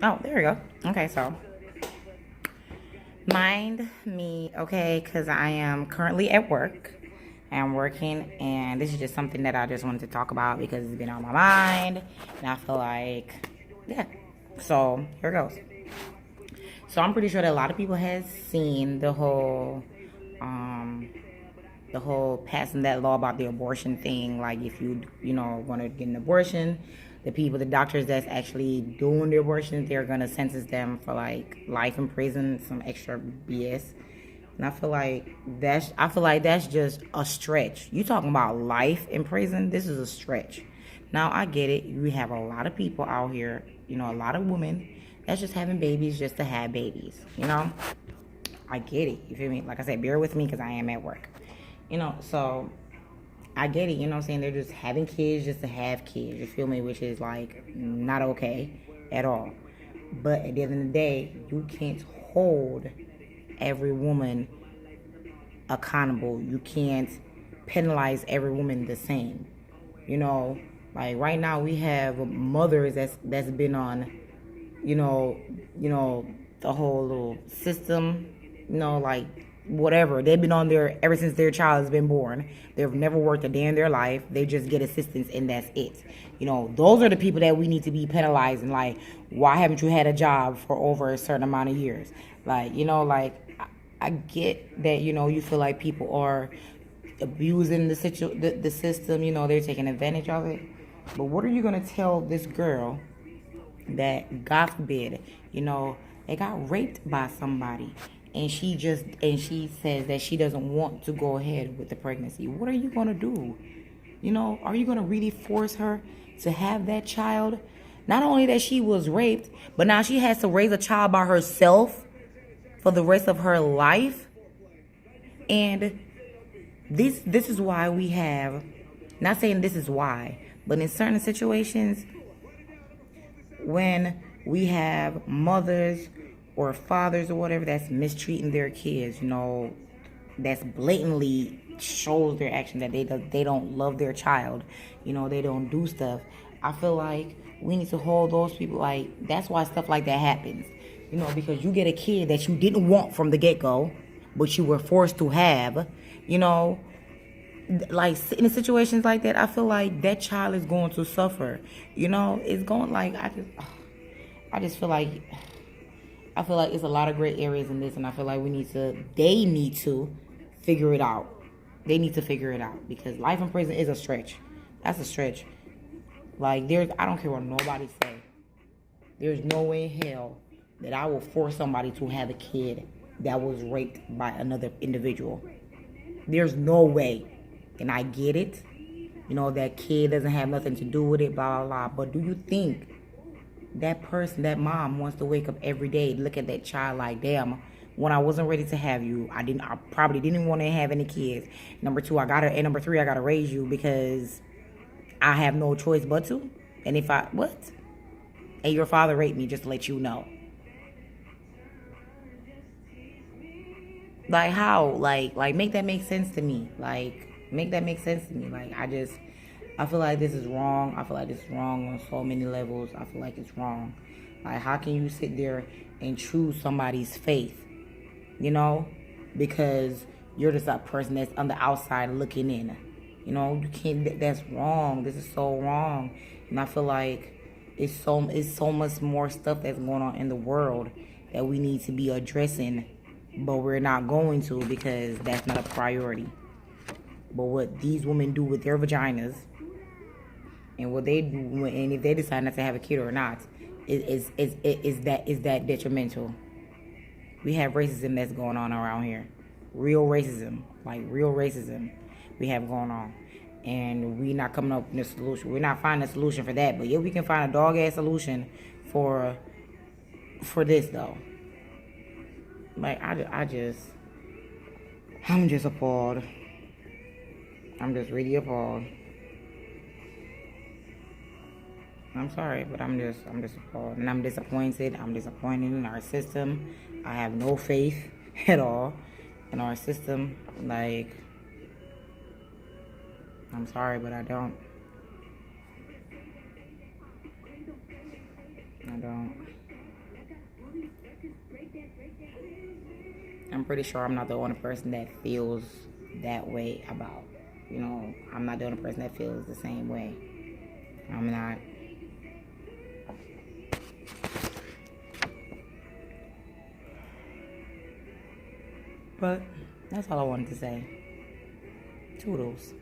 Oh, there we go. Okay, so mind me, okay, because I am currently at work. I'm working, and this is just something that I just wanted to talk about because it's been on my mind, and I feel like, yeah. So here goes. So I'm pretty sure that a lot of people has seen um, the whole passing that law about the abortion thing. Like if you want to get an abortion, the doctors that's actually doing the abortion, they're gonna sentence them for like life in prison, some extra BS. And I feel like that's just a stretch. You talking about life in prison? This is a stretch. Now I get it. We have a lot of people out here, a lot of women that's just having babies just to have babies. I get it. You feel me? Like I said, bear with me because I am at work. So I get it. What I'm saying? They're just having kids just to have kids. You feel me? Which is like not okay at all. But at the end of the day, you can't hold every woman accountable. You can't penalize every woman the same. You know, like right now we have mothers that's been on, you know, the whole little system, like whatever. They've been on there ever since their child has been born. They've never worked a day in their life. They just get assistance and that's it. Those are the people that we need to be penalizing. Like, why haven't you had a job for over a certain amount of years? Like, I get that, you feel like people are abusing the system, they're taking advantage of it. But what are you going to tell this girl that, God forbid, they got raped by somebody and she says that she doesn't want to go ahead with the pregnancy? What are you going to do? Are you going to really force her to have that child? Not only that she was raped, but now she has to raise a child by herself for the rest of her life. And this is why we have, not saying this is why, but in certain situations when we have mothers or fathers or whatever that's mistreating their kids, that's blatantly shows their action that they don't love their child, they don't do stuff. I feel like we need to hold those people, like that's why stuff like that happens, because you get a kid that you didn't want from the get-go but you were forced to have, you know like in situations like that. I feel like that child is going to suffer. It's going, like, I just feel like it's a lot of great areas in this, and I feel like they need to figure it out. They need to figure it out because life in prison is a stretch. That's a stretch. Like, I don't care what nobody say. There's no way in hell that I will force somebody to have a kid that was raped by another individual. There's no way. And I get it. That kid doesn't have nothing to do with it, blah, blah, blah. But do you think that person, that mom, wants to wake up every day, look at that child like, damn, when I wasn't ready to have you, I probably didn't want to have any kids. Number two, and number three, I gotta raise you because I have no choice but to. And what? And your father raped me, just to let you know. Like, how? Like make that make sense to me. Like, make that make sense to me. Like, I feel like this is wrong. I feel like this is wrong on so many levels. I feel like it's wrong. Like, how can you sit there and choose somebody's faith? Because you're just a person that's on the outside looking in. You can't. That's wrong. This is so wrong. And I feel like it's so much more stuff that's going on in the world that we need to be addressing, but we're not going to because that's not a priority. But what these women do with their vaginas and what they do, and if they decide not to have a kid or not, is that detrimental. We have racism that's going on around here, real racism, like real racism, we have going on, and we not coming up with a solution. We're not finding a solution for that, but yeah, we can find a dog ass solution for this though. Like, I'm just appalled. I'm just really appalled. I'm sorry, but I'm just appalled, and I'm disappointed. I'm disappointed in our system. I have no faith at all in our system. Like, I'm sorry, but I don't. I don't. I'm pretty sure I'm not the only person that feels that way about, I'm not the only person that feels the same way. I'm not. But that's all I wanted to say. Toodles.